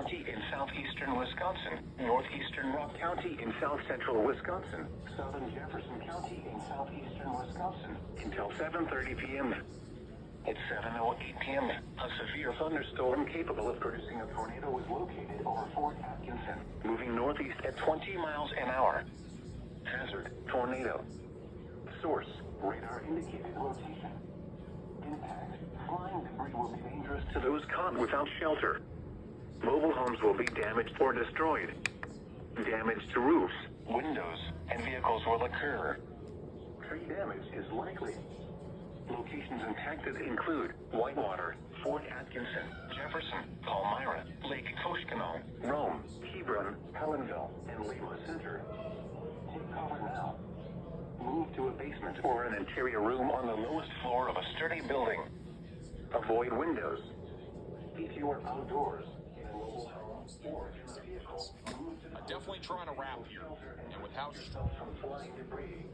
County in southeastern Wisconsin, northeastern Rock County in south central Wisconsin, southern Jefferson County in southeastern Wisconsin until 7:30 p.m. At 7:08 p.m., a severe thunderstorm capable of producing a tornado was located over Fort Atkinson, moving northeast at 20 miles an hour. Hazard, tornado. Source, radar indicated rotation. Impact, flying debris will be dangerous to those caught without shelter. Mobile homes will be damaged or destroyed. Damage to roofs, windows, and vehicles will occur. Tree damage is likely. Locations impacted include Whitewater, Fort Atkinson, Jefferson, Palmyra, Lake Koshkonong, Rome, Hebron, Helenville, and Lima Center. Take cover now. Move to a basement or an interior room on the lowest floor of a sturdy building. Avoid windows. If you are outdoors, in a mobile home, or in a vehicle, move to the I'm definitely trying to wrap here, and with how yourself from flying debris.